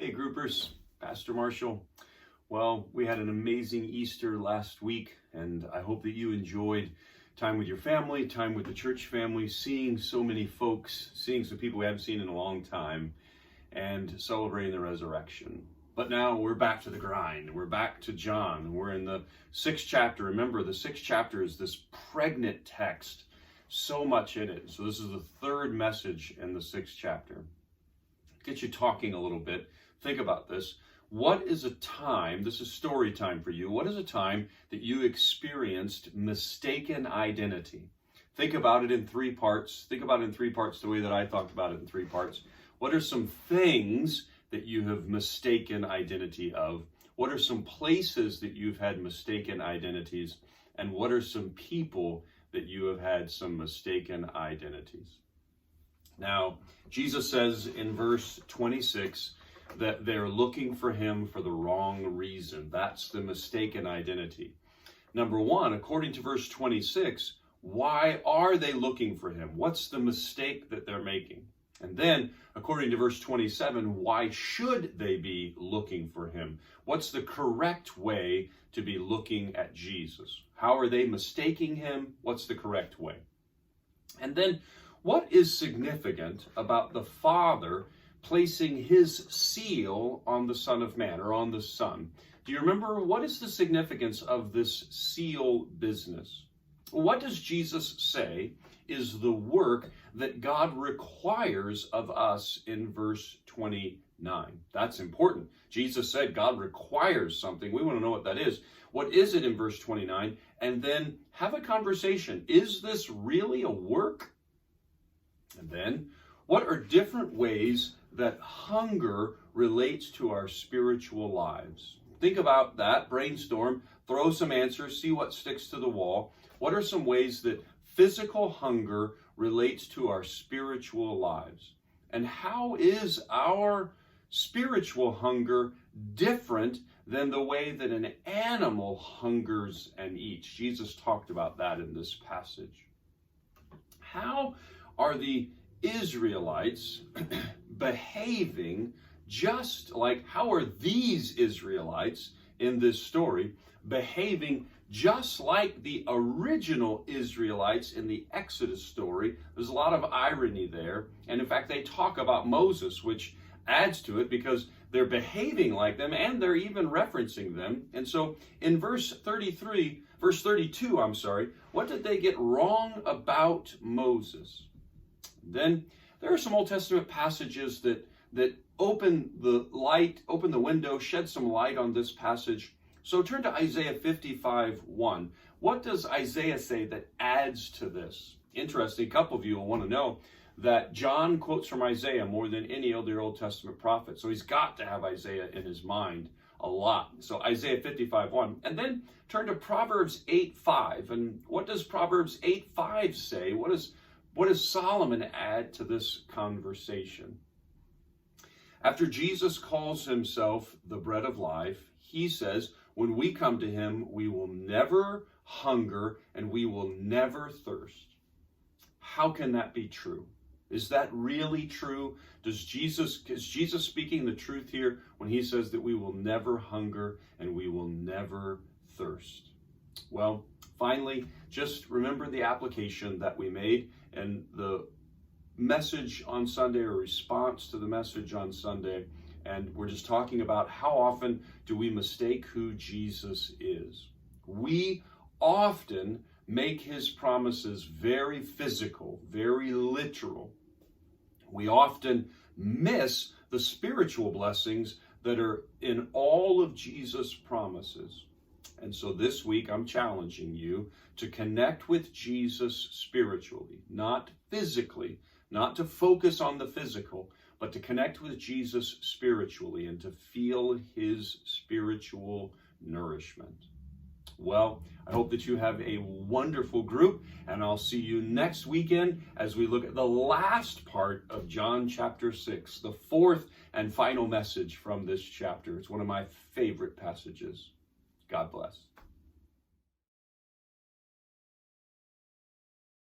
Hey groupers, Pastor Marshall. Well, we had an amazing Easter last week, and I hope that you enjoyed time with your family, time with the church family, seeing so many folks, seeing some people we haven't seen in a long time, and celebrating the resurrection. But now we're back to the grind. We're back to John. We're in the 6th chapter. Remember, the 6th chapter is this pregnant text, so much in it. So this is the 3rd message in the 6th chapter. Get you talking a little bit. Think about this. What is a time, this is story time for you, what is a time that you experienced mistaken identity? Think about it in 3 parts. Think about it in 3 parts the way that I talked about it in 3 parts. What are some things that you have mistaken identity of? What are some places that you've had mistaken identities? And what are some people that you have had some mistaken identities? Now, Jesus says in verse 26 that they're looking for him for the wrong reason. That's the mistaken identity. Number 1, according to verse 26, why are they looking for him? What's the mistake that they're making? And then, according to verse 27, why should they be looking for him? What's the correct way to be looking at Jesus? How are they mistaking him? What's the correct way? And then, what is significant about the Father placing his seal on the Son of Man, or on the Son? Do you remember, what is the significance of this seal business? What does Jesus say is the work that God requires of us in verse 29? That's important. Jesus said God requires something. We want to know what that is. What is it in verse 29? And then have a conversation. Is this really a work? And then, what are different ways that hunger relates to our spiritual lives? Think about that, brainstorm, throw some answers, see what sticks to the wall. What are some ways that physical hunger relates to our spiritual lives? And how is our spiritual hunger different than the way that an animal hungers and eats? Jesus talked about that in this passage. How are the Israelites behaving just like, how are these Israelites in this story behaving just like the original Israelites in the Exodus story? There's a lot of irony there. And in fact, they talk about Moses, which adds to it because they're behaving like them and they're even referencing them. And so in verse 32, what did they get wrong about Moses? Then there are some Old Testament passages that open the window, shed some light on this passage. So turn to Isaiah 55:1. What does Isaiah say that adds to this? Interesting, a couple of you will want to know that John quotes from Isaiah more than any other Old Testament prophet. So he's got to have Isaiah in his mind a lot. So Isaiah 55:1. And then turn to Proverbs 8:5. And what does Proverbs 8:5 say? What does Solomon add to this conversation? After Jesus calls himself the bread of life, he says, when we come to him, we will never hunger and we will never thirst. How can that be true? Is that really true? Is Jesus speaking the truth here when he says that we will never hunger and we will never thirst? Well, finally, just remember the application that we made and the message on Sunday, or response to the message on Sunday. And we're just talking about how often do we mistake who Jesus is. We often make his promises very physical, very literal. We often miss the spiritual blessings that are in all of Jesus' promises. And so this week, I'm challenging you to connect with Jesus spiritually, not physically, not to focus on the physical, but to connect with Jesus spiritually and to feel his spiritual nourishment. Well, I hope that you have a wonderful group, and I'll see you next weekend as we look at the last part of John chapter 6, the 4th and final message from this chapter. It's one of my favorite passages. God bless.